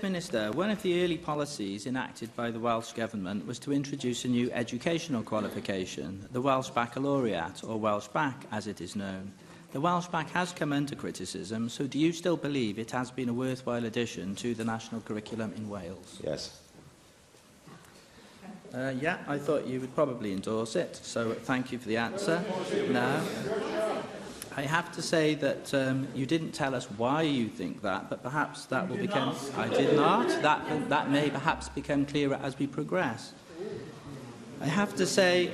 First Minister, one of the early policies enacted by the Welsh Government was to introduce a new educational qualification, the Welsh Baccalaureate, or Welsh Bac as it is known. The Welsh Bac has come under criticism, so do you still believe it has been a worthwhile addition to the national curriculum in Wales? Yes. Yeah, I thought you would probably endorse it, so thank you for the answer. Now, I have to say that you didn't tell us why you think that, but perhaps that will become... I did not. That may perhaps become clearer as we progress. I have to say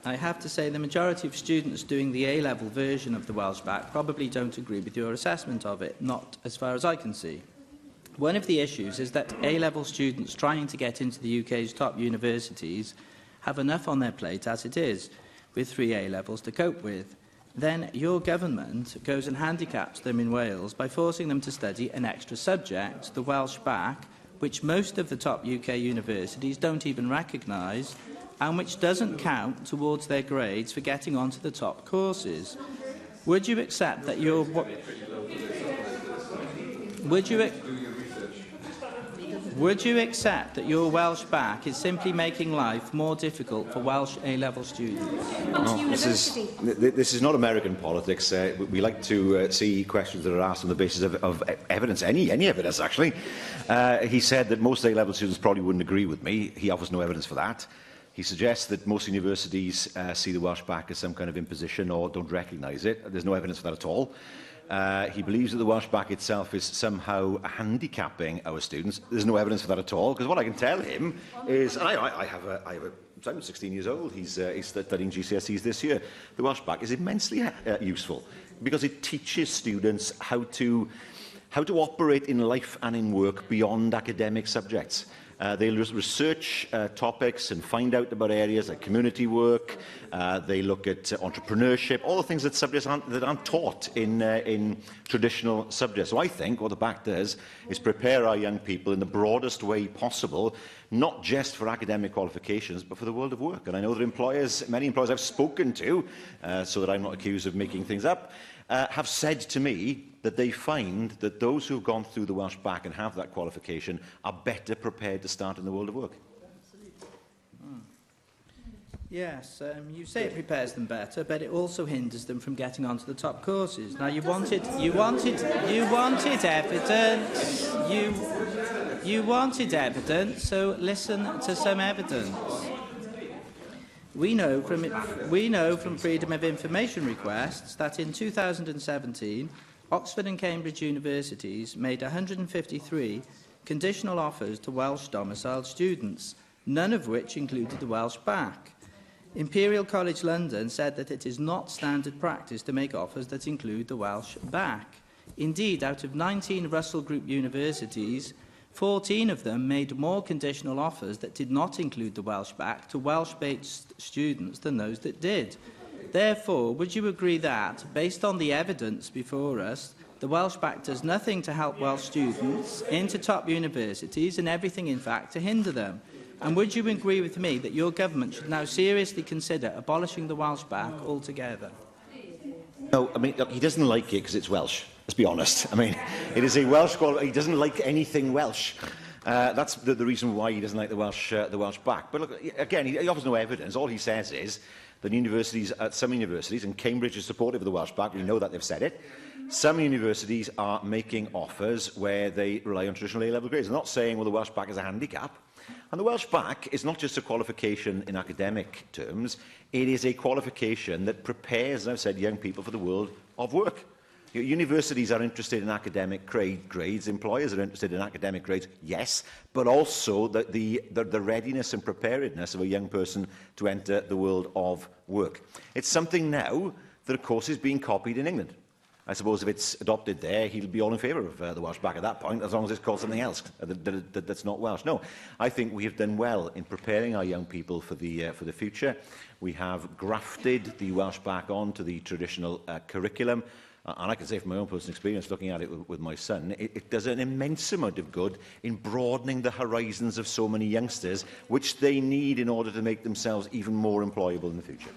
the majority of students doing the A-level version of the Welsh Bac probably don't agree with your assessment of it, not as far as I can see. One of the issues is that A-level students trying to get into the UK's top universities have enough on their plate as it is, with 3 A-levels to cope with. Then your government goes and handicaps them in Wales by forcing them to study an extra subject, the Welsh Bac, which most of the top UK universities don't even recognise, and which doesn't count towards their grades for getting onto the top courses. Would you accept that your... Would you accept that your Welsh Bac is simply making life more difficult for Welsh A-level students? No, this is not American politics. We like to see questions that are asked on the basis of evidence, any evidence, actually. He said that most A-level students probably wouldn't agree with me. He offers no evidence for that. He suggests that most universities see the Welsh Bac as some kind of imposition or don't recognise it. There's no evidence for that at all. He believes that the Welsh Bac itself is somehow handicapping our students. There's no evidence for that at all, because what I can tell him is, and I have a son who's 16 years old, he's studying GCSEs this year. The Welsh Bac is immensely useful, because it teaches students how to operate in life and in work beyond academic subjects. They'll research topics and find out about areas like community work. They look at entrepreneurship, all the things that subjects aren't taught in traditional subjects. So I think what the BAC does is prepare our young people in the broadest way possible, not just for academic qualifications, but for the world of work. And I know that many employers I've spoken to, so that I'm not accused of making things up, have said to me that they find that those who have gone through the Welsh Bac and have that qualification are better prepared to start in the world of work. Yes, you say it prepares them better, but it also hinders them from getting onto the top courses. Now, you wanted evidence. You wanted evidence, so listen to some evidence. We know from Freedom of Information requests that in 2017, Oxford and Cambridge universities made 153 conditional offers to Welsh domiciled students, none of which included the Welsh Bac. Imperial College London said that it is not standard practice to make offers that include the Welsh Bac. Indeed, out of 19 Russell Group universities, 14 of them made more conditional offers that did not include the Welsh Bac to Welsh-based students than those that did. Therefore, would you agree that, based on the evidence before us, the Welsh Bac does nothing to help Welsh students into top universities and everything, in fact, to hinder them? And would you agree with me that your government should now seriously consider abolishing the Welsh Bac altogether? No, I mean, look, he doesn't like it because it's Welsh. Let's be honest. I mean, it is a Welsh quality. He doesn't like anything Welsh. That's the reason why he doesn't like the Welsh Bac. But look, again, he offers no evidence. All he says is that universities, some universities, and Cambridge is supportive of the Welsh Bac, we know that they've said it, some universities are making offers where they rely on traditional A-level grades. They're not saying, well, the Welsh Bac is a handicap. And the Welsh Bac is not just a qualification in academic terms, it is a qualification that prepares, as I've said, young people for the world of work. Universities are interested in academic grades, employers are interested in academic grades, yes, but also the readiness and preparedness of a young person to enter the world of work. It's something now that, of course, is being copied in England. I suppose if it's adopted there, he'll be all in favour of the Welsh Bac at that point, as long as it's called something else that's not Welsh. No, I think we have done well in preparing our young people for the future. We have grafted the Welsh Bac onto the traditional curriculum. And I can say from my own personal experience, looking at it with my son, it does an immense amount of good in broadening the horizons of so many youngsters, which they need in order to make themselves even more employable in the future.